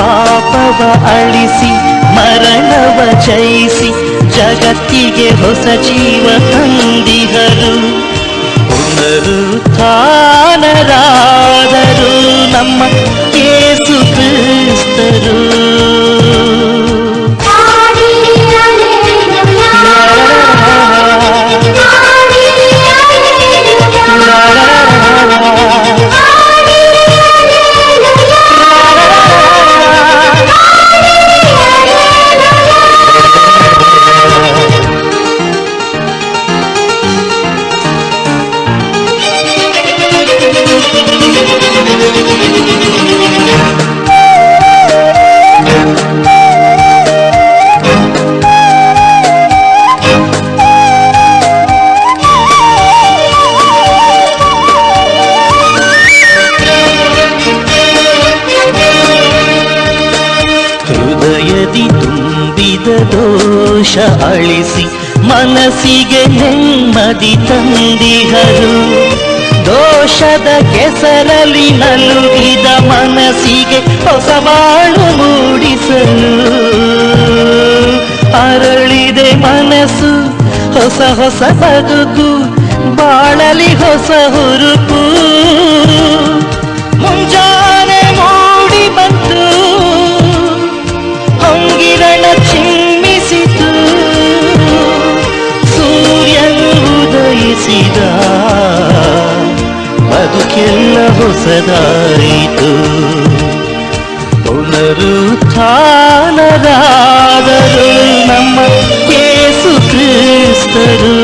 ಪಾಪವ ಅಳಿಸಿ ಮರಣವ ಜಯಿಸಿ ಜಗತ್ತಿಗೆ ಹೊಸ ಜೀವ ತಂದಿಹರು. ಪುನರುತ್ಥಾನರಾದರು ನಮ್ಮ ಯೇಸು ಕ್ರಿಸ್ತರು. ದೋಷ ಅಳಿಸಿ ಮನಸ್ಸಿಗೆ ನೆಮ್ಮದಿ ತಂದಿಹರು. ದೋಷದ ಕೆಸರಲ್ಲಿ ನಲುಗಿದ ಮನಸ್ಸಿಗೆ ಹೊಸ ಬಾಳು ಮೂಡಿಸಲು ಅರಳಿದೆ ಮನಸ್ಸು ಹೊಸ ಹೊಸ ಬದುಕು ಬಾಳಲಿ ಹೊಸ ಹುರುಪು. ಮುಂಜಾನೆ ಮೂಡಿ ಬಂತು ಹೊಂಗಿರಣ ಚಿಮ್ಮಿಸಿತು, ಸೂರ್ಯನು ಉದಯಿಸಿದ ಬದುಕೆಲ್ಲ ಹೊಸದಾಯಿತು. ಪುನರುತ್ಥಾನರಾದರು ನಮ್ಮ ಯೇಸು ಕ್ರಿಸ್ತರು.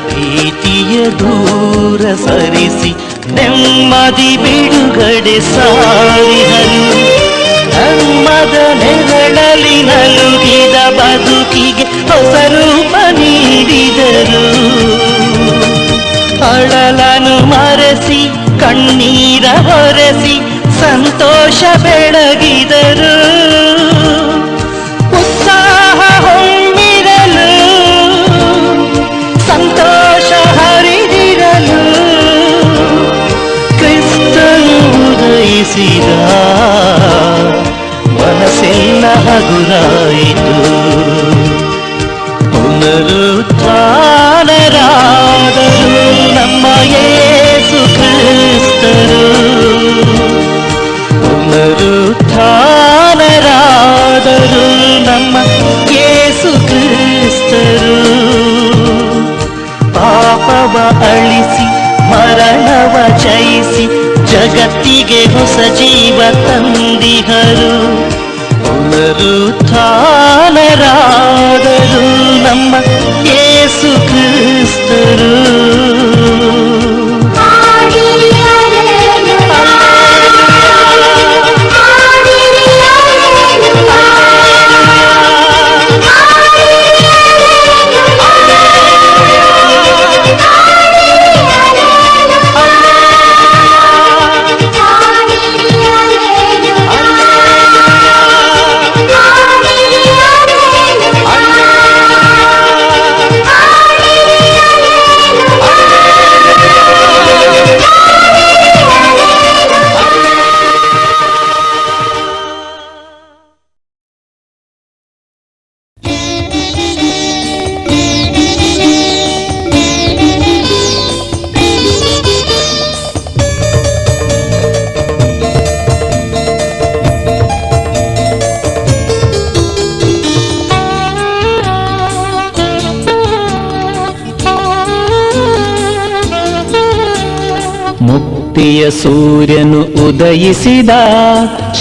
ಭೀತಿಯ ದೂರ ಸರಿಸಿ ನೆಮ್ಮದಿ ಬಿಡುಗಡೆ ಸಾರಿಹರು. ಧರ್ಮದ ನೆರಳಲಿ ನಲುಗಿದ ಬದುಕಿಗೆ ಹೊಸ ರೂಪ ನೀಡಿದರು. ಅಳಲನು ಮರೆಸಿ ಕಣ್ಣೀರ ಹೊರೆಸಿ ಸಂತೋಷ ಬೆಳಗಿದರು. ಉತ್ಸಾಹ ಹೊಮ್ಮಿರಲು ಸಂತೋಷ ಹರಿದಿರಲು ಕ್ರಿಸ್ತನು ಉದಯಿಸಿದ ಮನಸ್ಸೆಲ್ಲ ಹಗುರಾಯಿತು. ಪುನರುತ್ಥಾನರಾದರು ನಮ್ಮ ಯೇಸು ಕ್ರಿಸ್ತರು. ಪುನರುತ್ಥಾನರಾದರು ನಮ್ಮ ಯೇಸು ಕ್ರಿಸ್ತರು. ಪಾಪವ ಅಳಿಸಿ ಮರಣವ ಜಯಿಸಿ ಜಗತ್ತಿಗೆ ಹೊಸ ಜೀವ ತಂದಿಹರು. ಪುನರುತ್ಥಾನರಾದರು ನಮ್ಮ ಯೇಸು ಕ್ರಿಸ್ತರು. ಮುಕ್ತಿಯ ಸೂರ್ಯನು ಉದಯಿಸಿದ,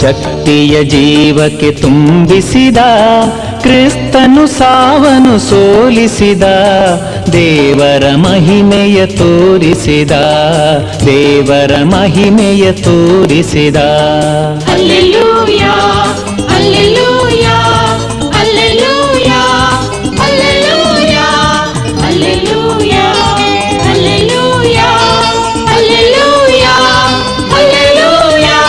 ಶಕ್ತಿಯ ಜೀವಕ್ಕೆ ತುಂಬಿಸಿದ, ಕ್ರಿಸ್ತನು ಸಾವನು ಸೋಲಿಸಿದ, ದೇವರ ಮಹಿಮೆಯ ತೋರಿಸಿದ, ದೇವರ ಮಹಿಮೆಯ ತೋರಿಸಿದ. Alleluia, Alleluia, Alleluia, Alleluia, Alleluia, Alleluia, Alleluia, Alleluia.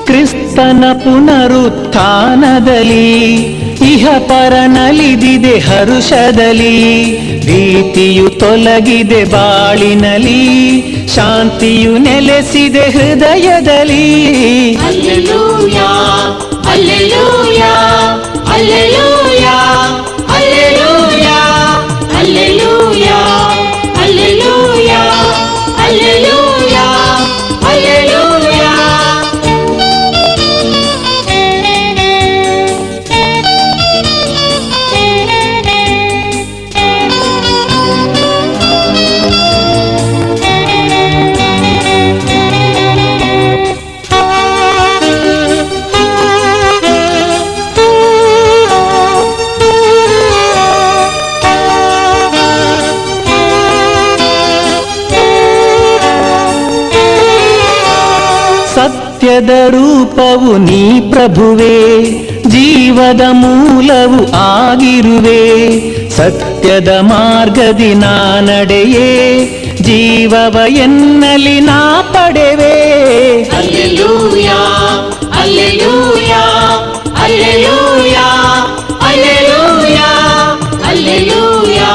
ಕ್ರಿಸ್ತನ ಪುನರುತ್ಥಾನದಲ್ಲಿ ಇಹ ಪರನಲಿದಿದೆ ಹರುಷದಲ್ಲಿ, ಭೀತಿಯು ತೊಲಗಿದೆ ಬಾಳಿನಲ್ಲಿ, ಶಾಂತಿಯು ನೆಲೆಸಿದೆ ಹೃದಯದಲ್ಲಿ. Alleluia, Alleluia, Alleluia, Alleluia, Alleluia, Alleluia, Alleluia, Alleluia. ಸತ್ಯದ ರೂಪವು ನೀ ಪ್ರಭುವೇ, ಜೀವದ ಮೂಲವು ಆಗಿರುವೆ, ಸತ್ಯದ ಮಾರ್ಗದಿ ನಾ ನಡೆಯೇ, ಜೀವವ ಎನ್ನಲಿ ನಾ ಪಡೆವೆ. Alleluia, Alleluia, Alleluia, Alleluia, Alleluia,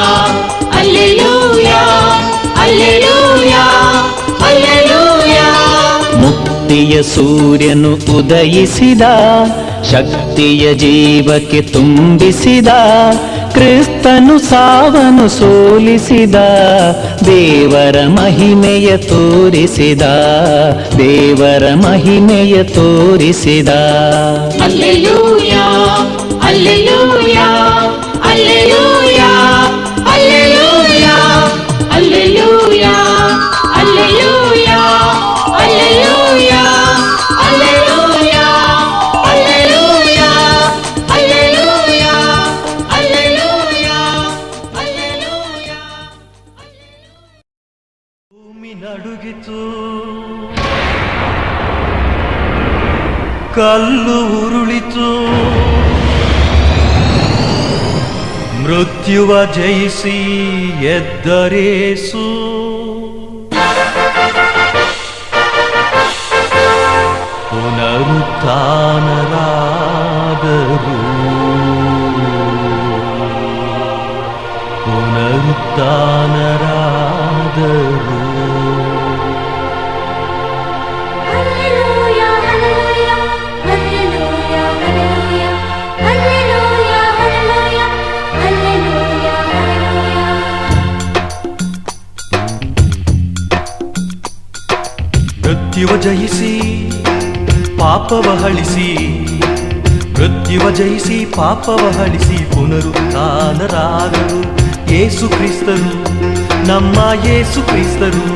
Alleluia, Alleluia, Alleluia. ಮುಕ್ತಿಯ ಸೂರ್ಯನು ಉದಯಿಸಿದ, ಶಕ್ತಿಯ ಜೀವಕ್ಕೆ ತುಂಬಿಸಿದ, ಕ್ರಿಸ್ತನು ಸಾವನು ಸೋಲಿಸಿದ, ದೇವರ ಮಹಿಮೆಯ ತೋರಿಸಿದ, ದೇವರ ಮಹಿಮೆಯ ತೋರಿಸಿದ. Alleluia, Alleluia, Alleluia, Alleluia, Alleluia, Alleluia, Alleluia, Alleluia, Alleluia, Alleluia, Alleluia, Alleluia. ಭೂಮಿ ನಡುಗಿತು, ಕಲ್ಲು ಉರುಳಿತು, ಮೃತ್ಯುವ ಜಯಿಸಿ ಎದ್ದರೇಸು. ಪುನರುತ್ಥಾನರಾದರು, ಪುನರುತ್ಥಾನರಾದರು. Alleluia, Alleluia, Alleluia, Alleluia, Alleluia, Alleluia, Alleluia. ಮೃತ್ಯುವ ಜಯಿಸಿ ಪಾಪವ ಹಳಿಸಿ, ಮೃತ್ಯುವ ಜಯಿಸಿ ಪಾಪವ ಹಳಿಸಿ, ಪುನರುತ್ಥಾನರಾದರು ಯೇಸು ಕ್ರಿಸ್ತರು, ನಮ್ಮ ಯೇಸು ಕ್ರಿಸ್ತರು,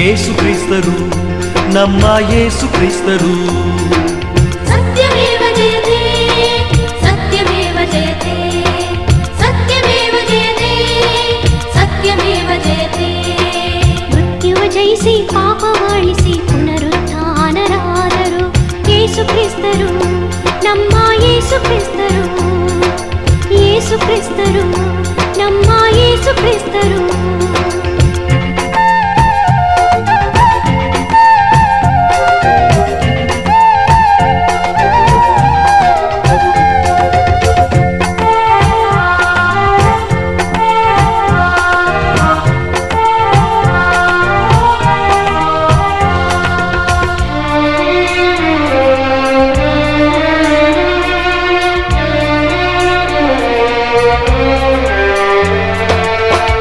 ಯೇಸು ಕ್ರಿಸ್ತರು, ನಮ್ಮ ಯೇಸು ಕ್ರಿಸ್ತರು. ಸತ್ಯಮೇವ ಜಯತೆ, ಸತ್ಯಮೇವ ಜಯತೆ, ಸತ್ಯಮೇವ ಜಯತೆ, ಸತ್ಯಮೇವ ಜಯತೆ. ಮೃತ್ಯುವ ಜಯಿಸಿ ಪಾಪವಾಳಿಸಿ ಪುನರುತ್ಥಾನರಾದರು ಯೇಸು ಕ್ರಿಸ್ತರು, ನಮ್ಮ ಯೇಸು ಕ್ರಿಸ್ತರು, ಯೇಸು ಕ್ರಿಸ್ತರು, ನಮ್ಮ ಯೇಸು ಕ್ರಿಸ್ತರು.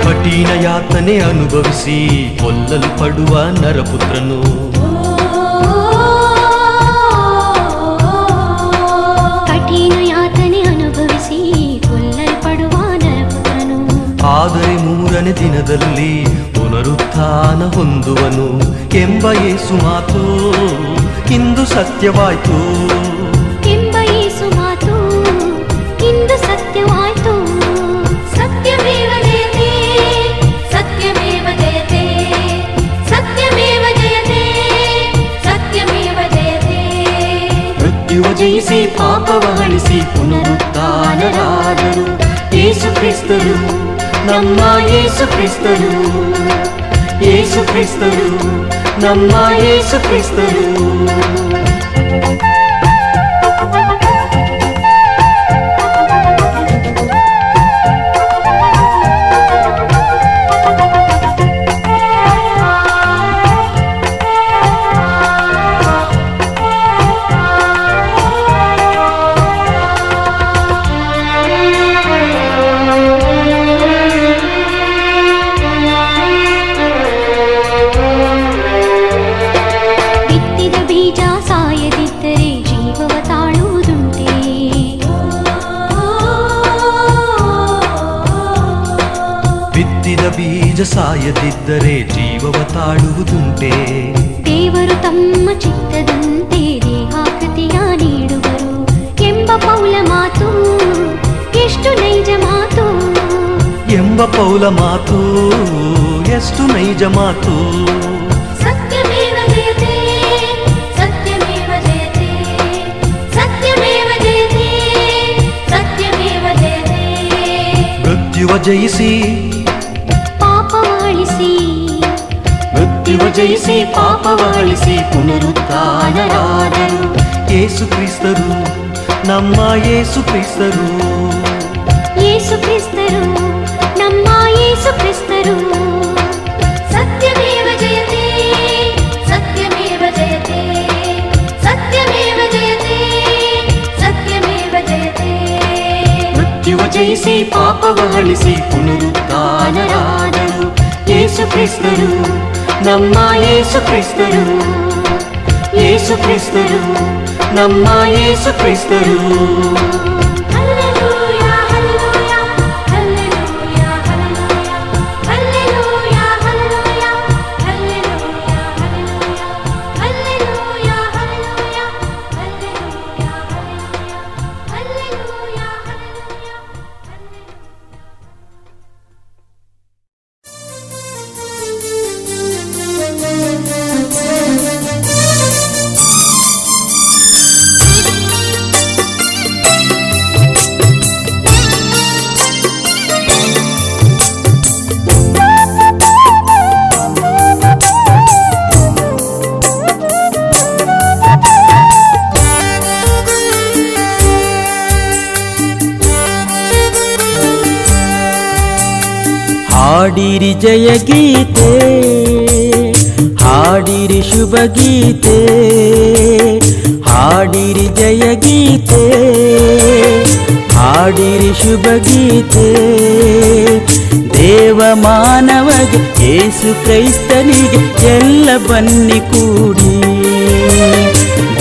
ಕಠಿಣ ಯಾತನೆ ಅನುಭವಿಸಿ ಕೊಲ್ಲಲ್ಪಡುವ ನರಪುತ್ರನು, ಕಠಿಣ ಯಾತನೆ ಅನುಭವಿಸಿ ಕೊಲ್ಲಲ್ಪಡುವ ನರಪುತ್ರನು, ಆದರೆ ಮೂರನೇ ದಿನದಲ್ಲಿ ಪುನರುತ್ಥಾನ ಹೊಂದುವನು ಎಂಬ ಯೇಸು ಮಾತು ಇಂದು ಸತ್ಯವಾಯ್ತು. ಎಂಬ ಯೇಸು ಮಾತು ಇಂದು ಸತ್ಯವಾಯ್ತು. ಸತ್ಯಮೇವ ಜಯತೆ ಸತ್ಯಮೇವ ಜಯತೆ ಸತ್ಯಮೇವ ಜಯತೆ ಸತ್ಯಮೇವ ಜಯತೆ. ಮೃತ್ಯುವ ಜಯಿಸಿ ಪಾಪವ ಅಳಿಸಿ ಪುನರುತ್ಥಾನರಾದರು ಯೇಸು ಕ್ರಿಸ್ತರು, ನಮ್ಮ ಯೇಸು ಕ್ರಿಸ್ತರು. ಯೇಸು ಕ್ರಿಸ್ತರು, ನಮ್ಮ ಯೇಸು ಕ್ರಿಸ್ತರು. ಬಿತ್ತಿದ ಬೀಜ ಸಾಯದಿದ್ದರೆ ಜೀವವ ತಾಳುವುದುಂಟೆ. ಬಿತ್ತಿದ ಬೀಜ ಸಾಯದಿದ್ದರೆ ಜೀವವ ತಾಳುವುದುಂಟೆ. ದೇವರು ತಮ್ಮ ಚಿತ್ತದಂತೆ ದೇಹಾಕೃತಿಯ ನೀಡುವರು ಎಂಬ ಪೌಲ ಮಾತು ಎಷ್ಟು ನೈಜ ಮಾತು. ಎಂಬ ಪೌಲ ಮಾತು ಎಷ್ಟು ನೈಜ ಮಾತು. ಸತ್ಯಮೇವ ಜಯತೆ ಸತ್ಯಮೇವ ಜಯತೆ ಸತ್ಯಮೇವ ಜಯತೆ ಸತ್ಯಮೇವ ಜಯತೆ. ಮೃತ್ಯುವ ಜಯಿಸಿ ಪಾಪವ ಅಳಿಸಿ ಮೃತ್ಯುವ ಜಯಿಸಿ ಪಾಪವ ಅಳಿಸಿ ಪುನರುತ್ಥಾನರಾದರು ಯೇಸು ಕ್ರಿಸ್ತರು, ನಮ್ಮ ಯೇಸು ಕ್ರಿಸ್ತರು. ಯೇಸು ಕ್ರಿಸ್ತರು, ನಮ್ಮ ಯೇಸು ಕ್ರಿಸ್ತರು. ಸತ್ಯಮೇವ ಜಯತೆ ಸತ್ಯಮೇವ ಜಯತೆ ಸತ್ಯಮೇವ ಜಯತೆ ಸತ್ಯಮೇವ ಜಯತೆ. ಮೃತ್ಯುವ ಜಯಿಸಿ ಪಾಪವ ಅಳಿಸಿ ಪುನರುತ್ಥಾನರಾದರು ಯೇಸು ಕ್ರಿಸ್ತರು, ನಮ್ಮ ಯೇಸು ಕ್ರಿಸ್ತರು. ಯೇಸು ಕ್ರಿಸ್ತರು, ನಮ್ಮ ಯೇಸು ಕ್ರಿಸ್ತರು. Hallelujah hallelujah hallelujah hallelujah hallelujah hallelujah hallelujah hallelujah hallelujah hallelujah hallelujah hallelujah. ಹಾಡಿರಿ ಜಯ ಗೀತೆ, ಹಾಡಿರಿ ಶುಭ ಗೀತೆ, ಹಾಡಿರಿ ಜಯ ಗೀತೆ, ಹಾಡಿರಿ ಶುಭ ಗೀತೆ. ದೇವ ಮಾನವಗೆ ಯೇಸು ಕ್ರೈಸ್ತನಿಗೆ ಎಲ್ಲ ಬನ್ನಿ ಕೂಡಿ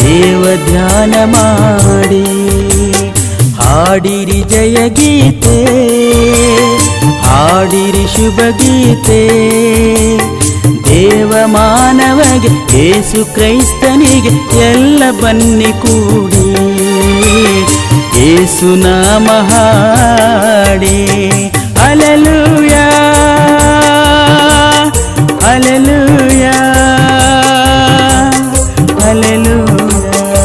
ದೇವ ಧ್ಯಾನ ಮಾಡಿ ಹಾಡಿರಿ ಜಯ ಗೀತೆ, ಹಾಡಿರಿ ಶುಭ ಗೀತೆ. ದೇವ ಮಾನವಗೆ ಯೇಸು ಕ್ರೈಸ್ತನಿಗೆ ಎಲ್ಲ ಬನ್ನಿ ಕೂಡಿ ಯೇಸು ನಾಮ ಹಾಡಿ. Hallelujah hallelujah hallelujah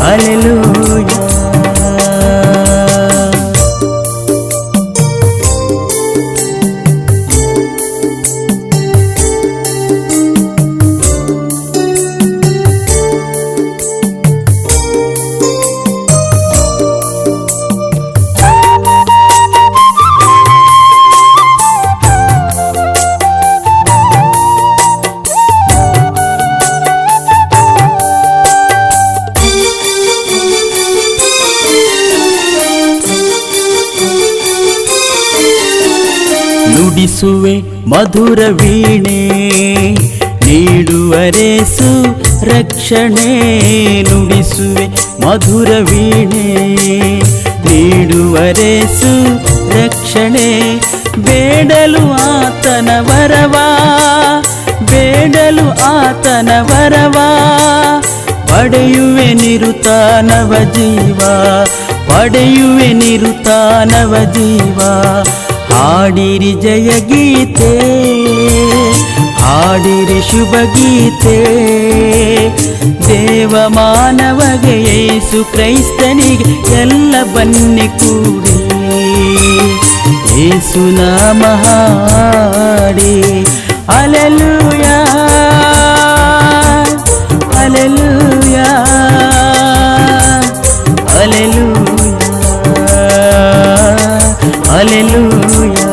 hallelujah. ನುಡಿಸುವೆ ಮಧುರ ವೀಣೆ, ನೀಡುವರೇಸು ರಕ್ಷಣೆ. ನುಡಿಸುವೆ ಮಧುರ ವೀಣೆ, ನೀಡುವರೇಸು ರಕ್ಷಣೆ. ಬೇಡಲು ಆತನ ವರವಾ, ಬೇಡಲು ಆತನ ವರವಾ, ಪಡೆಯುವೆ ನಿರುತಾನವ ಜೀವ, ಪಡೆಯುವೆ ನಿರುತಾನವ ಜೀವ. ಹಾಡಿರಿ ಜಯ ಗೀತೆ, ಹಾಡಿರಿ ಶುಭ ಗೀತೆ. ದೇವ ಮಾನವಗೆ ಯೇಸು ಕ್ರೈಸ್ತನಿಗೆ ಎಲ್ಲ ಬನ್ನಿ ಕೂಡಿ ಯೇಸು ನಾಮ ಹಾಡಿ. Hallelujah hallelujah hallelujah hallelujah.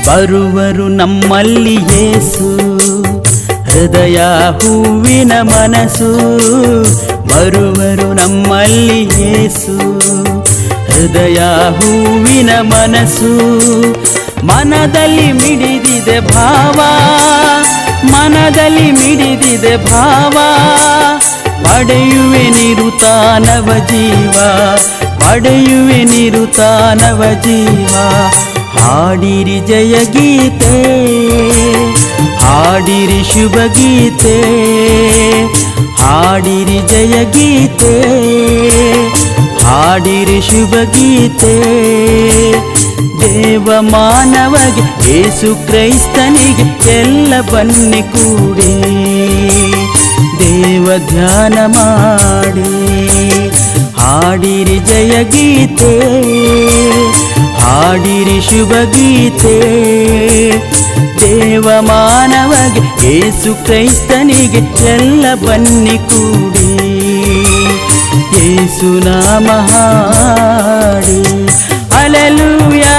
ಬರುವರು ನಮ್ಮಲ್ಲಿ ಯೇಸು, ಹೃದಯ ಹೂವಿನ ಮನಸ್ಸು. ಬರುವರು ನಮ್ಮಲ್ಲಿ ಯೇಸು, ಹೃದಯ ಹೂವಿನ ಮನಸ್ಸು. ಮನದಲ್ಲಿ ಮಿಡಿದಿದೆ ಭಾವ, ಮನದಲ್ಲಿ ಮಿಡಿದಿದೆ ಭಾವ. ಪಡೆಯುವೆ ನಿರುತಾನವ ಜೀವ, ಪಡೆಯುವೆ ನಿರುತಾನವ ಜೀವ. ಹಾಡಿರಿ ಜಯ ಗೀತೆ, ಹಾಡಿರಿ ಶುಭ ಗೀತೆ. ಹಾಡಿರಿ ಜಯ ಗೀತೆ, ಹಾಡಿರಿ ಶುಭ ಗೀತೆ. ದೇವ ಮಾನವಗೆ ಯೇಸು ಕ್ರೈಸ್ತನಿಗೆ ಎಲ್ಲ ಬನ್ನಿ ಕೂಡಿ ದೇವ ಧ್ಯಾನ ಮಾಡಿ. ಹಾಡಿರಿ ಜಯ ಗೀತೆ, ಹಾಡಿರಿ ಶುಭ ಗೀತೆ. ದೇವ ಮಾನವಗೆ ಯೇಸು ಕ್ರೈಸ್ತನಿಗೆ ಎಲ್ಲ ಬನ್ನಿ ಕೂಡಿ ಯೇಸು ನಾಮ ಹಾಡಿ. Hallelujah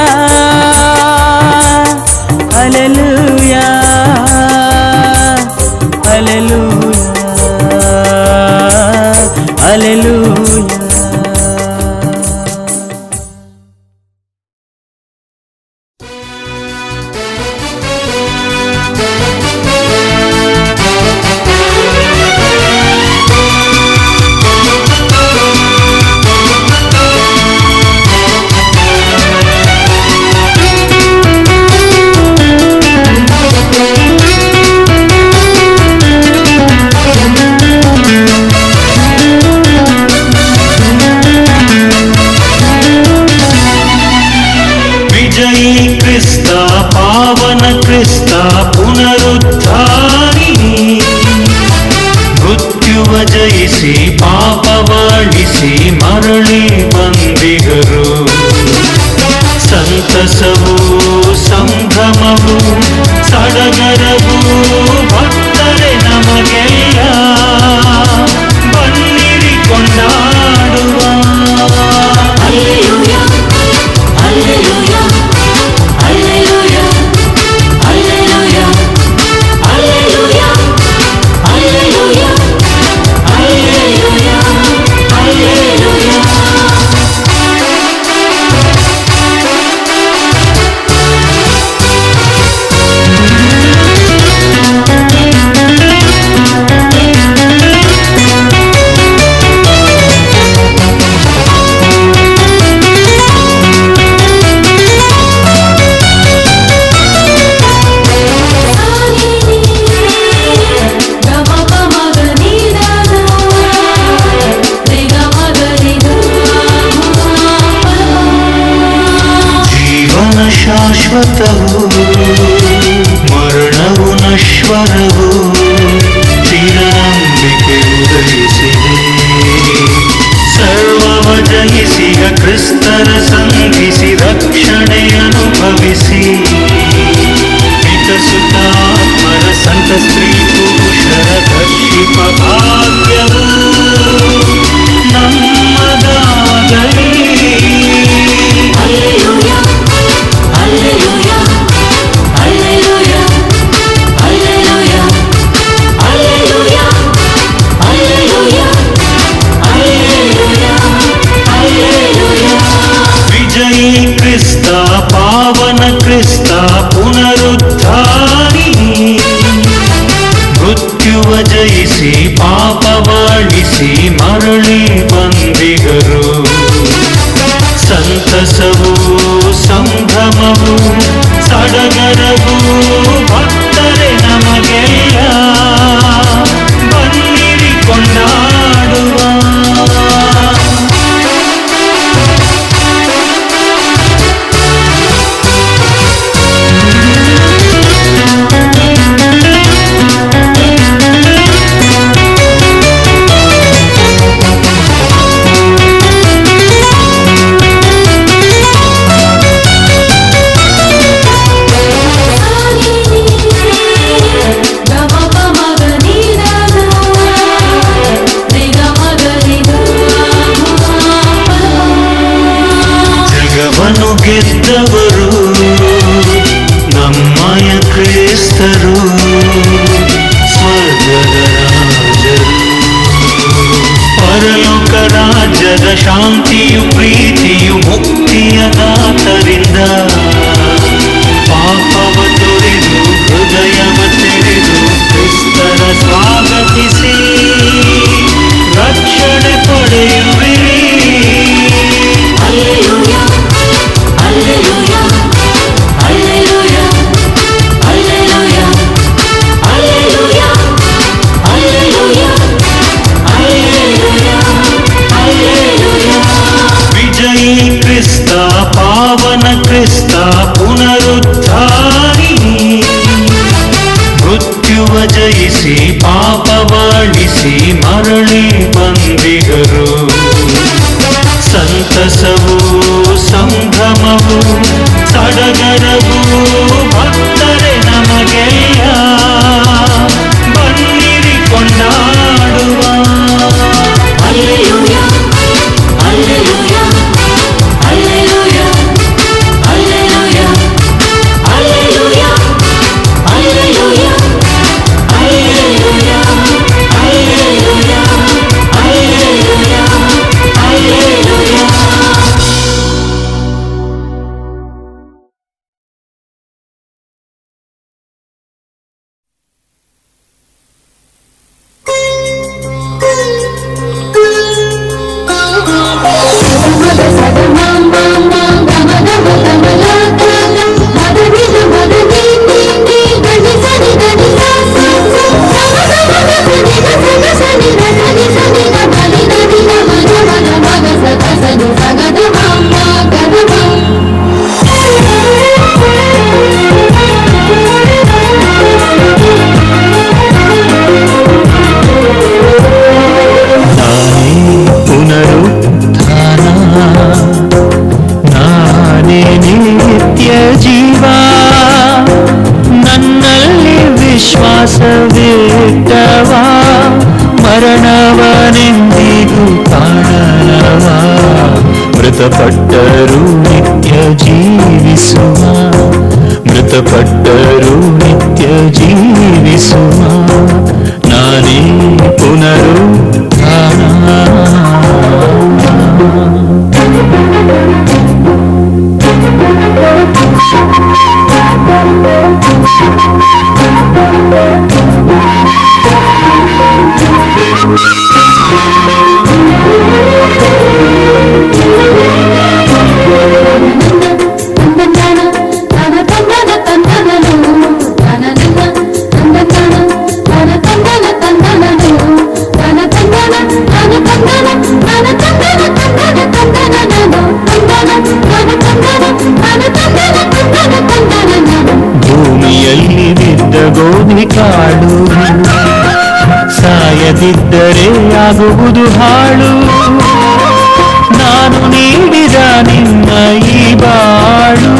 hallelujah hallelujah hallelujah. ಜಯಿಸಿ ಪಾಪವಾಳಿಸಿ ಮರಳಿ ಬಂದಿಗರು. ಸಂತಸವೂ ಸಂಭ್ರಮವೂ ಸಡಗರವೂ ಭಕ್ತರೆ ನಮಗೆಲ್ಲ ಬನ್ನಿರಿ ಕೊಂಡಾಡುವ. Hallelujah, hallelujah, hallelujah, hallelujah, hallelujah, hallelujah, hallelujah, hallelujah. ಶಾಶ್ವತವು ಮರಣವು ನಶ್ವರವು ಚಿರನಂಬಿಕೆ ಉದಯಿಸಿದೆ. ಸರ್ವವ ಜಯಿಸಿದ ಕ್ರಿಸ್ತರ ಸಂಧಿಸಿ ರಕ್ಷಣೆ ಅನುಭವಿಸಿ ವಿಕಸುತ್ತಾತ್ಮರ ಸಂತ ಸ್ತ್ರೀ ಪುರುಷರ ದರ್ಶಿಪ ಭಾಗ್ಯವು ನಮ್ಮದಾಗಲಿ. ಮರಣಿಸಿ ಮರಳಿ ಬಂದಿಗರು. ಸಂತಸವು ಸಂಭ್ರಮವು ಸಡಗರವು ಭಕ್ತರೆ ನಮಗೆಲ್ಲ ಬನ್ನಿರಿ ಕೊಂಡಾಡುವ. Hallelujah, hallelujah, hallelujah, hallelujah, hallelujah, hallelujah, hallelujah, hallelujah, hallelujah, hallelujah. ವಿಶ್ವಾಸವಿಟ್ಟವಾ ಮರಣವನೆಂದಿಗೂ ಕಾಣಲವ. ಮೃತಪಟ್ಟರೂ ನಿತ್ಯ ಜೀವಿಸುವ, ಮೃತಪಟ್ಟರೂ ನಿತ್ಯ ಜೀವಿಸುವ ನಾನೇ ಪುನರುತ್ಥಾನ. ಭೂಮಿಯಲ್ಲಿ ಬಿದ್ದ ಗೋಧಿ ಕಾಳು ಸಾಯದಿದ್ದರೆ ಆಗುವುದು ಹಾಳು. ನಾನು ನೀಡಿದ ನಿನ್ನ ಈ ಬಾಳು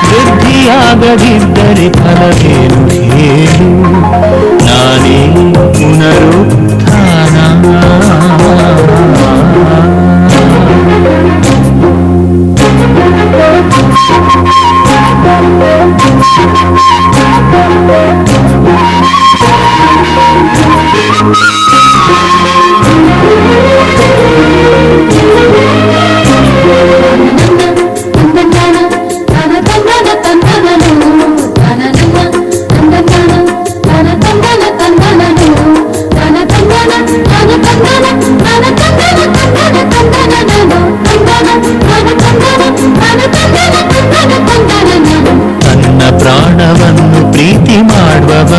ವೃದ್ಧಿಯಾಗದಿದ್ದರೆ ಫಲವೇನು ಹೇಳು. ನಾನೇ ಪುನರುತ್ಥಾನ. ತನ್ನ ಪ್ರಾಣವನ್ನು ಪ್ರೀತಿ ಮಾಡುವವ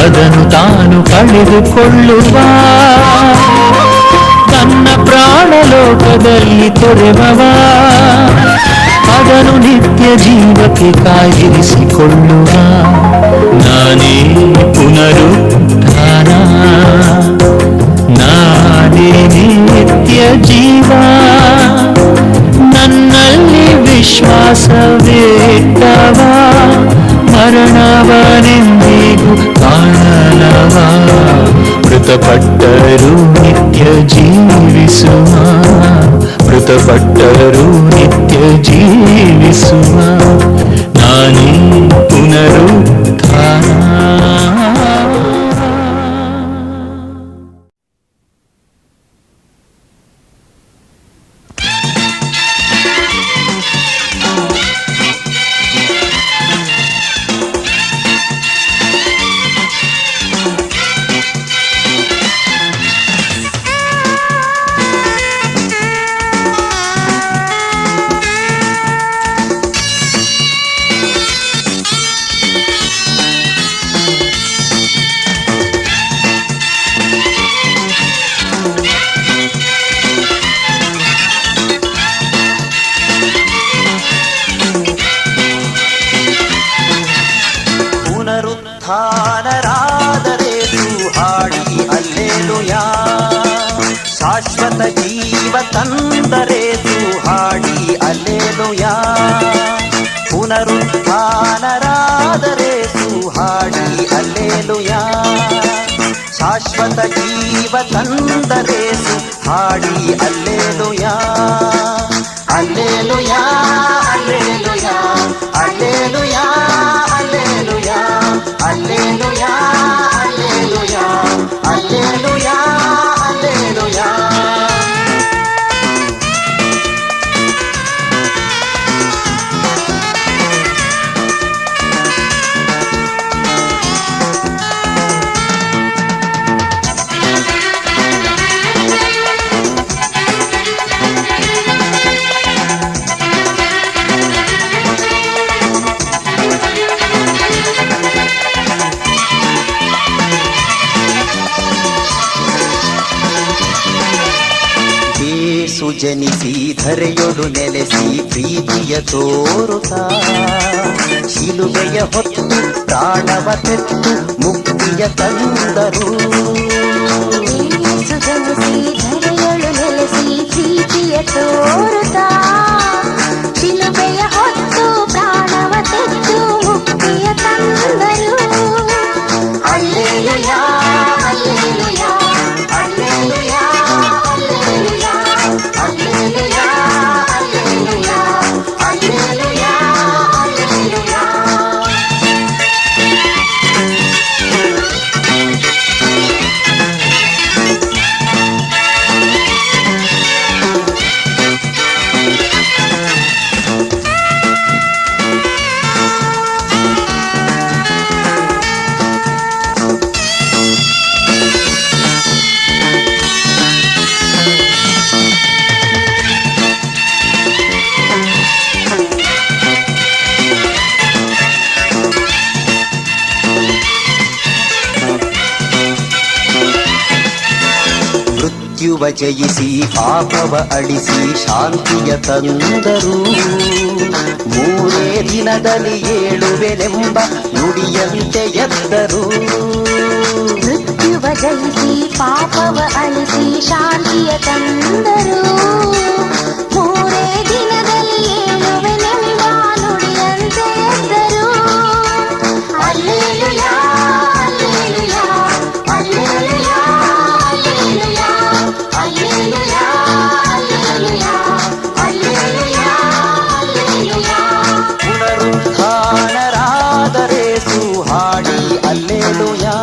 ಅದನ್ನು ತಾನು ಕಳೆದುಕೊಳ್ಳುವ. ತನ್ನ ಪ್ರಾಣ ಲೋಕದಲ್ಲಿ ತೊರೆವವ ಅದನ್ನು ನಿತ್ಯ ಜೀವಕ್ಕೆ ಕಾಯಿರಿಸಿಕೊಳ್ಳುವ. ನಾನೇ ಪುನರುತ್ಥಾನ, ನಾನೇ ನಿತ್ಯ ಜೀವ. ನನ್ನಲ್ಲಿ ವಿಶ್ವಾಸವಿಟ್ಟವ ಮರಣವನೆಂದಿಗೂ ಕಾಣಲವ. ಮೃತಪಟ್ಟರೂ ನಿತ್ಯ ಜೀವಿಸುವ, ಮೃತಪಟ್ಟರೂ ನಿತ್ಯ ಜೀವಿಸುವ ನಾನೇ ಪುನರುತ್ಥಾನ. ತಂದರೇಸು ಹಾಡಿ ಅಲ್ಲೇಲುಯಾ. ಪುನರುತ್ಥಾನರಾದರೇಸು ಹಾಡಿ ಅಲ್ಲೇಲುಯಾ. ಶಾಶ್ವತ ಜೀವ ತಂದರೇಸು ಹಾಡಿ ಅಲ್ಲೇಲುಯಾ. ಅಲ್ಲೇಲುಯಾ ಅಲ್ಲೇಲುಯಾ ಅಲ್ಲೇಲುಯಾ ಅಲ್ಲೇಲುಯಾ ಅಲ್ಲೇಲುಯಾ ಅಲ್ಲೇಲುಯಾ ಅಲ್ಲೇಲುಯಾ ಅಲ್ಲೇಲುಯಾ. ಯೇಸು ಜನಿಸಿ ಧರೆಯೊಳು ನೆಲೆಸಿ ಪ್ರೀತಿಯ ತೋರುತ್ತಾ ಶಿಲುಬೆಯ ಹೊತ್ತು ಪ್ರಾಣವ ತೆತ್ತು ಮುಕ್ತಿಯ ತಂದರು. ಯೇಸು ಜನಿಸಿ ಧರೆಯೊಳು ನೆಲೆಸಿ ಪ್ರೀತಿಯ ತೋರುತ್ತಾ ಶಿಲುಬೆಯ ಹೊತ್ತು ಪ್ರಾಣವ ತೆತ್ತು ಮುಕ್ತಿಯ ತಂದರು. ಅಲ್ಲೇಲುಯಾ ಅಲ್ಲೇಲುಯಾ ಅಲ್ಲೇಲುಯಾ ಅಲ್ಲೇಲುಯಾ ಅಲ್ಲೇಲುಯಾ ಅಲ್ಲೇಲುಯಾ ಅಲ್ಲೇಲುಯಾ ಅಲ್ಲೇಲುಯಾ. ಮೃತ್ಯುವ ಜಯಿಸಿ ಪಾಪವ ಅಳಿಸಿ ಶಾಂತಿಯ ತಂದರು. ಮೂರೇ ದಿನದಲ್ಲಿ ಏಳುವೆನೆಂಬ ನುಡಿಯಂತೆ ಎದ್ದರು. ಮೃತ್ಯುವ ಜಯಿಸಿ ಪಾಪವ ಅಳಿಸಿ ಶಾಂತಿಯ ತಂದರು. ಮೂರೇ ದಿನದಲ್ಲಿ ಏಳುವೆನೆಂಬ ನುಡಿಯಂತೆ ಎದ್ದರು. ಅಲ್ಲೇಲುಯಾ ಅಲ್ಲೇಲುಯಾ ಅಲ್ಲೇಲುಯಾ ಅಲ್ಲೇಲುಯಾ ಅಲ್ಲೇಲುಯಾ ಅಲ್ಲೇಲುಯಾ ಅಲ್ಲೇಲುಯಾ ಅಲ್ಲೇಲುಯಾ. ಪುನರುತ್ಥಾನರಾದರೇಸು ಹಾಡಿ ಅಲ್ಲೇಲುಯಾ.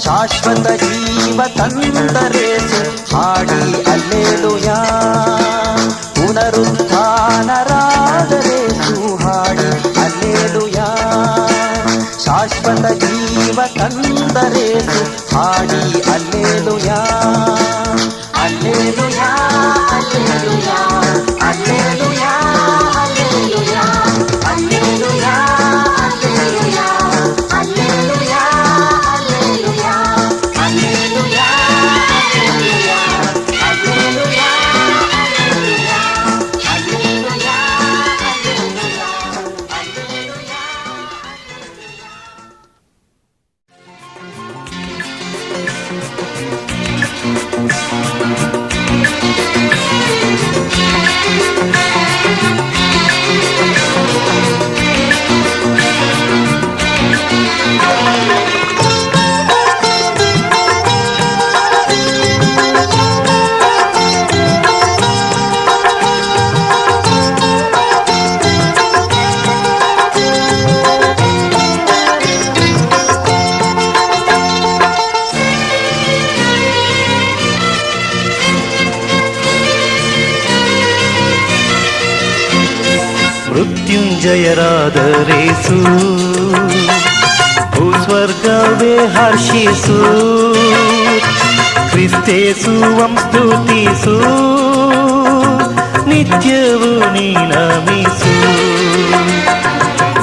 ಶಾಶ್ವತ ಜೀವ ತಂದರೇಸು ಹಾಡಿ ಅಲ್ಲೇಲುಯಾ. ಪುನರುತ್ಥಾನರಾದರೇಸು ಹಾಡಿ ಅಲ್ಲೇಲುಯಾ. ಶಾಶ್ವತ ಜೀವ ತಂದರೇಸು ಹಾಡಿ ಅಲ್ಲೇಲುಯಾ. ಅಲ್ಲೇಲುಯಾ ಅಲ್ಲೇಲುಯಾ ಅಲ್ಲೇಲುಯಾ ಅಲ್ಲೇಲುಯಾ ಅಲ್ಲೇಲುಯಾ ಅಲ್ಲೇಲುಯಾ ಅಲ್ಲೇಲುಯಾ ಅಲ್ಲೇಲುಯಾ ಅಲ್ಲೇಲುಯಾ ಅಲ್ಲೇಲುಯಾ ಅಲ್ಲೇಲುಯಾ ಅಲ್ಲೇಲುಯಾ ಅಲ್ಲೇಲುಯಾ. ಮೃತ್ಯುಂಜಯರಾದರೇಸು ಭೂಸ್ವರ್ಗವೇ ಹರ್ಷಿಸು. ಕ್ರಿಸ್ತೇಸುವಂ ಸ್ತುತಿಸು ನಿತ್ಯವೂ ನೀ ನಮಿಸು.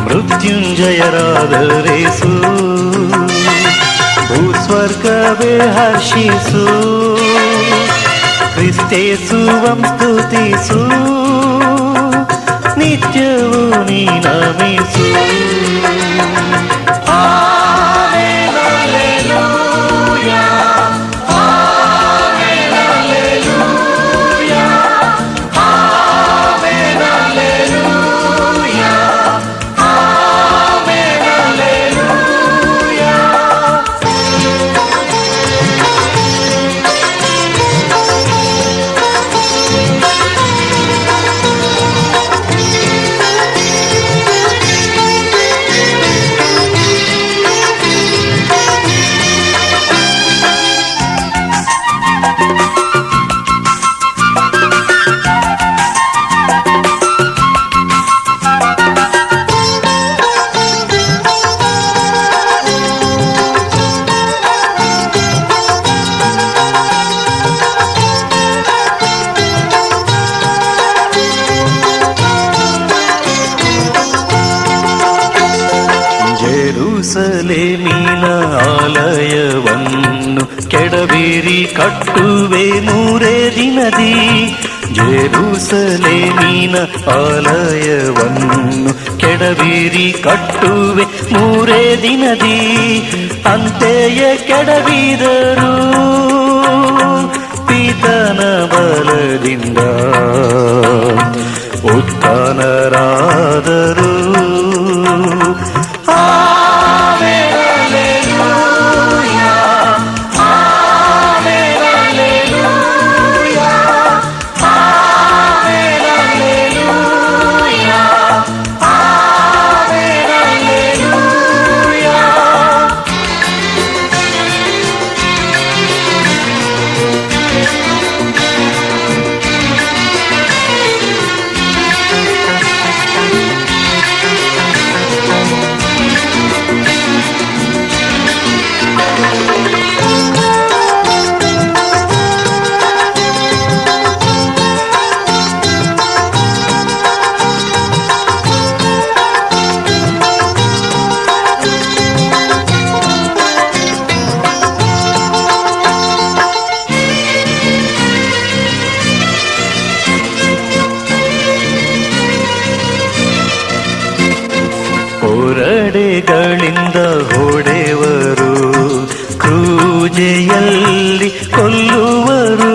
ಮೃತ್ಯುಂಜಯರಾದರೇಸು ಭೂಸ್ವರ್ಗವೇ ಹರ್ಷಿಸು. ಕ್ರಿಸ್ತೇಸುವಂ ಸ್ತುತಿಸು ನಿತ್ಯವೂ ನೀ ನಮಿಸು. ಆಮೆನ್ ಹಲ್ಲೆಲೂಯಾ ಆಮೆನ್ ಹಲ್ಲೆಲೂಯಾ ಜೆರೂಸಲೇಮಿನ ಆಲಯವನ್ನು ಕೆಡಬೇರಿ ಕಟ್ಟುವೆ ಮೂರೇ ದಿನದಿ. ಜೆರೂಸಲೇಮಿನ ಆಲಯವನ್ನು ಕೆಡಬೇರಿ ಕಟ್ಟುವೆ ಮೂರೇ ದಿನದಿ. ಅಂತೆಯೇ ಕೆಡವಿದರು ಪಿತನ ಬಲದಿಂದ ಉತ್ಥಾನರಾದರು. ಕೊರಡೆಗಳಿಂದ ಹೊಡೆವರು, ಕ್ರೂಜೆಯಲ್ಲಿ ಕೊಲ್ಲುವರು.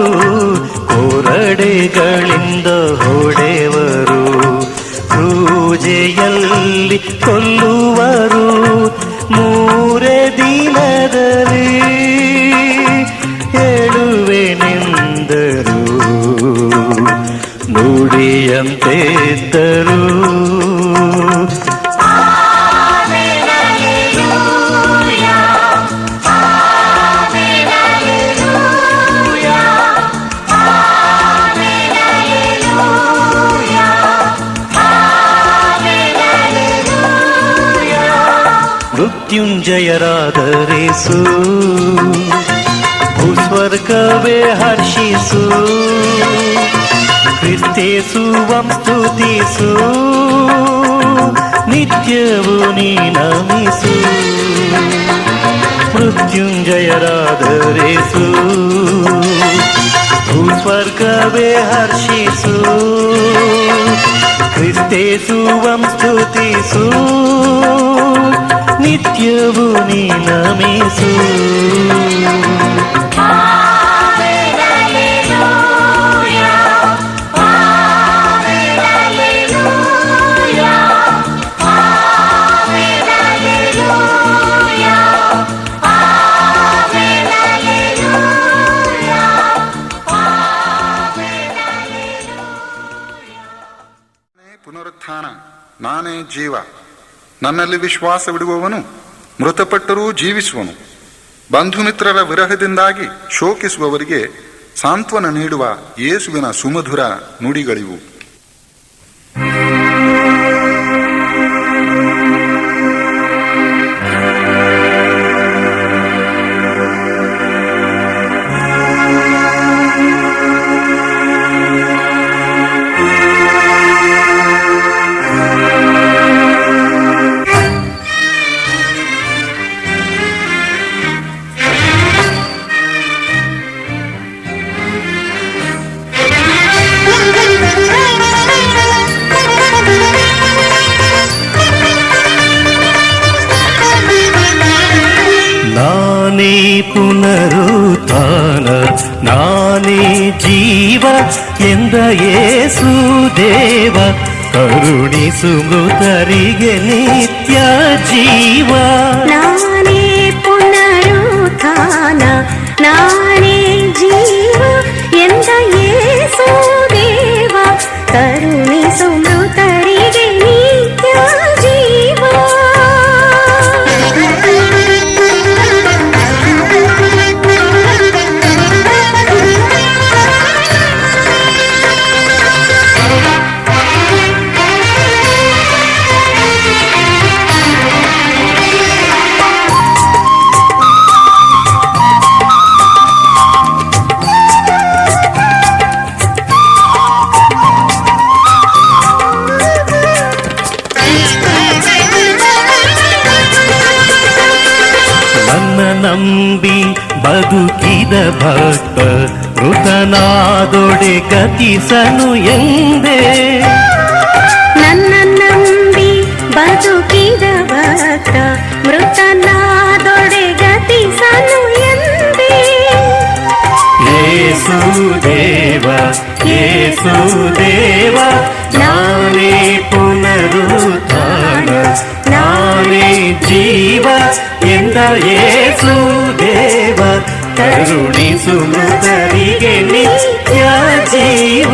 ಕೊರಡೆಗಳಿಂದ ಹೊಡೆವರು, ಕ್ರೂಜೆಯಲ್ಲಿ ಕೊಲ್ಲುವರು. ಮೂರೇ ದಿನದಲ್ಲಿ ಹೇಳುವೆನೆಂದರು, ನುಡಿಯಂತೆದ್ದರು. ಮೃತ್ಯುಂಜಯರಾದರೇಸು ಭೂಸ್ವರ್ಗವೇ ಹರ್ಷಿಸು. ಕ್ರಿಸ್ತೇಸುವಂ ಸ್ತುತಿಸು, ನಿತ್ಯವೂ ನೀ ನಮಿಸು. ಮೃತ್ಯುಂಜಯರಾದರೇಸು ಭೂಸ್ವರ್ಗವೇ ಹರ್ಷಿಸು. ಕ್ರಿಸ್ತೇಸುವಂ ಸ್ತುತಿಸು, ನಿತ್ಯವೂ ನೀ ನಮಿಸು. ಪುನರುತ್ಥಾನ, ನಾನೇ ಜೀವ. ನನ್ನಲ್ಲಿ ವಿಶ್ವಾಸವಿಡುವವನು ಮೃತಪಟ್ಟರೂ ಜೀವಿಸುವನು. ಬಂಧು ಮಿತ್ರರ ವಿರಹದಿಂದಾಗಿ ಶೋಕಿಸುವವರಿಗೆ ಸಾಂತ್ವನ ನೀಡುವ ಯೇಸುವಿನ ಸುಮಧುರ ನುಡಿಗಳಿವು. ನಾನೇ ಪುನರುತ್ಥಾನ, ನಾನೇ ಜೀವ ಎಂದ ಯೇಸು ದೇವ. ಕರುಣಿಸು ಮೃತರಿಗೆ ನಿತ್ಯ ಜೀವ. ನಾನೇ ಪುನರುತ್ಥಾನ, ನಾನೇ ಜೀವ ಎಂದ ಯೇಸು ದೇವ. ಕರುಣಿಸು ಮೃತರಿಗೆ ನಿತ್ಯ ಜೀವ. ನಂಬಿ ಬದುಕಿದ ಭಕ್ತ ಮೃತನಾದೊಡೆ ಗತಿಸನು ಎಂದೇ. ನನ್ನ ನಂಬಿ ಬದುಕಿದ ಭಕ್ತ ಮೃತನಾದೊಡೆ ಗತಿಸನು ಎಂದೇ. ಯೇಸುದೇವ ಯೇಸುದೇವ ನಾನೇ ಪುನರುತ್ಥಾನ ನಾನೇ ಜೀವ ಎಂದ ಯೇಸುದೇವ ಕರುಣಿಸು ಮೃತರಿಗೆ ನಿತ್ಯ ಜೀವ.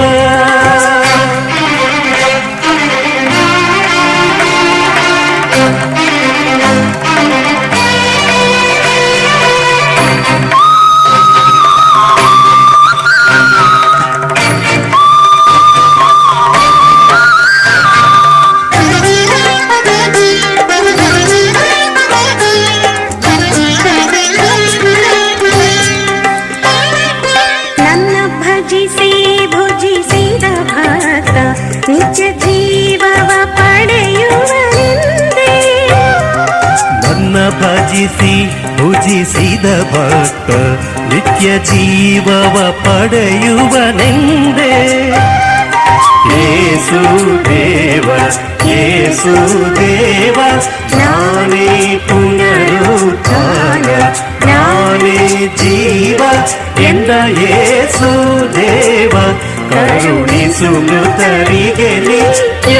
ನನ್ನ ಭಜಿಸಿ ಭುಜಿಸಿದ ಭಕ್ತ ನಿತ್ಯ ಜೀವವ ಪಡೆಯುವನೆಂದೇ. ನನ್ನ ಭಜಿಸಿ ಭುಜಿಸಿದ ಭಕ್ತ ನಿತ್ಯ ಜೀವವ ಪಡೆಯುವನೆಂದೇ. ಯೇಸುದೇವ ಯೇಸುದೇವ ನಾನೇ ಪುನರುತ್ಥಾನ ನಾನೇ ಜೀವ ಎಂದ ಯೇಸುದೇವ ಕರುಣಿಸು ಮೃತರಿಗೆ ನಿತ್ಯ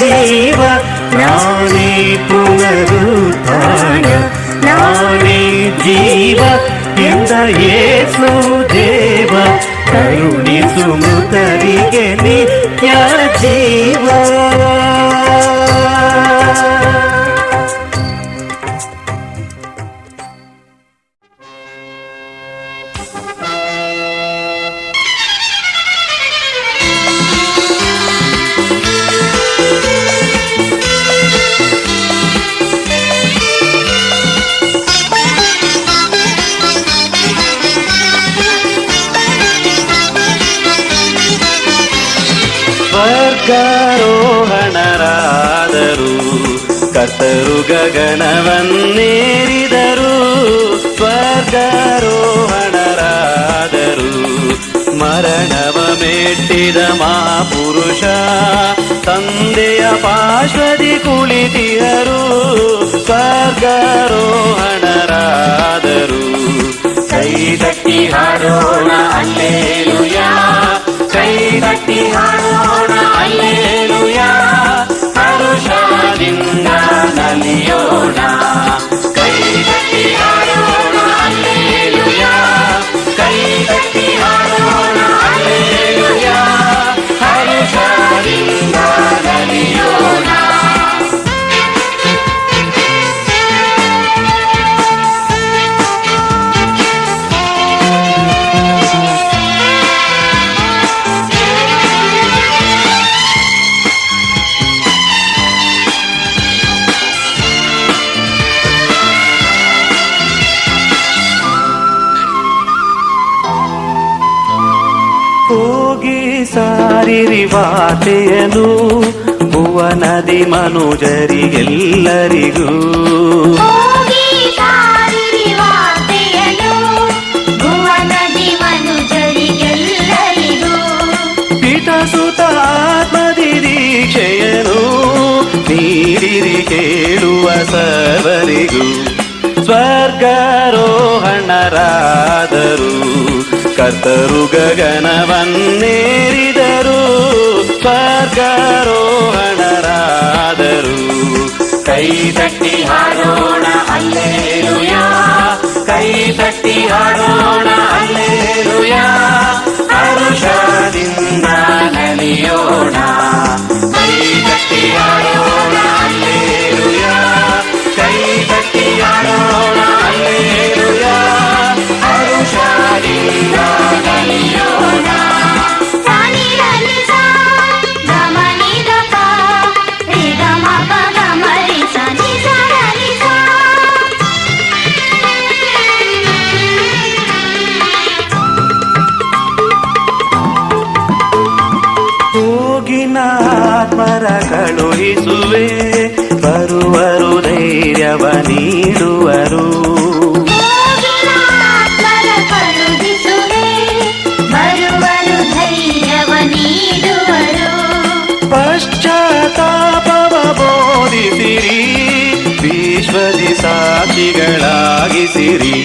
ಜೀವ. ನಾನೇ ಪುನರುತ್ಥಾನ ನಾನೇ ಜೀವ ಎಂದ ಯೇಸುದೇವ ಕರುಣಿಸು ಮೃತರಿಗೆ ನಿತ್ಯ ಜೀವ. ಸ್ವರ್ಗಾರೋಹಣರಾದರು ಕರ್ತರು ಗಗನವನ್ನೇರಿದರು. ಸ್ವರ್ಗಾರೋಹಣರಾದರು ಮರಣವ ಮೆಟ್ಟಿದ ಮಹಾಪುರುಷ ತಂದೆಯ ಪಾರ್ಶ್ವದಿ ಕುಳಿತಿಹರು. ಸ್ವರ್ಗಾರೋಹಣರಾದರು ಕೈ ತಟ್ಟಿ ಹಾಡೋಣ ಹಲ್ಲೆಲೂಯಾ ಕೈ ತಟ್ಟಿ ಹಾಡೋಣ ಹಲ್ಲೆಲೂಯಾ ಹರುಷದಿಂದ ನಲಿಯೋಣ. ಕೈ ತಟ್ಟಿ ಹಾಡೋಣ ಹಲ್ಲೆಲೂಯಾ ಕೈ ತಟ್ಟಿ ಹಾಡೋಣ ಹಲ್ಲೆಲೂಯಾ ಹರುಷದಿಂದ ನಲಿಯೋಣ. ಹೋಗಿ ಸಾರಿರಿ ವಾರ್ತೆಯನು ಭುವನದಿ ಮನುಜರಿಗೆಲ್ಲರಿಗೂ. ಹೋಗಿ ಸಾರಿರಿ ವಾರ್ತೆಯನ್ನು ಭುವನದಿ ಮನುಜರಿಗೆಲ್ಲರಿಗೂ. ಪಿತಸುತ ಆತ್ಮದಿ ದೀಕ್ಷೆಯನು ನೀಡಿರಿ ಕೇಳುವ ಸರ್ವರಿಗೂ. ಸ್ವರ್ಗಾರೋಹಣರಾದರು ಕರ್ತರು ಗಗನವನ್ನೇರಿದರು. ಸ್ವರ್ಗಾರೋಹಣರಾದರು ಕೈ ತಟ್ಟಿ ಹಾಡೋಣ ಹಲ್ಲೆಲೂಯಾ ಕೈ ತಟ್ಟಿ ಹಾಡೋಣ ಹಲ್ಲೆಲೂಯಾ ಹರುಷದಿಂದ ನಲಿಯೋಣ. ಕೈ ತಟ್ಟಿ ಹಾಡೋಣ ಹಲ್ಲೆಲೂಯಾ ಕೈ ತಟ್ಟಿ ಹಾಡೋಣ ಹಲ್ಲೆಲೂಯಾ ಹರುಷದಿಂದ ನಲಿಯೋಣ. ಆತ್ಮರ ಕಳುಹಿಸುವೆ ಬರುವರು ಧೈರ್ಯವ ನೀಡುವರು. ಹೋಗಿ ವಿಶ್ವದಿ ಸಾಕ್ಷಿಗಳಾಗಿಸಿರಿ.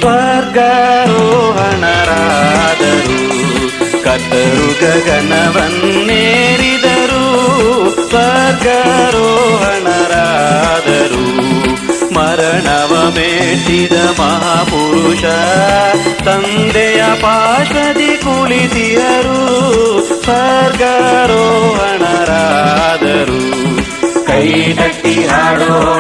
ಸ್ವರ್ಗಾರೋಹಣರಾದರು, ಕರ್ತರು ಗಗನವನ್ನೇರಿದರು. ಸ್ವರ್ಗಾರೋಹಣರಾದರು, ಮರಣವ ಮೆಟ್ಟಿದ ಮಹಾಪುರುಷ ತಂದೆಯ ಪಾರ್ಶ್ವದಿ ಕುಳಿತಿಯರು. ಸ್ವರ್ಗಾರೋಹಣರಾದರು, ಕೈ ತಟ್ಟಿ ಹಾಡೋ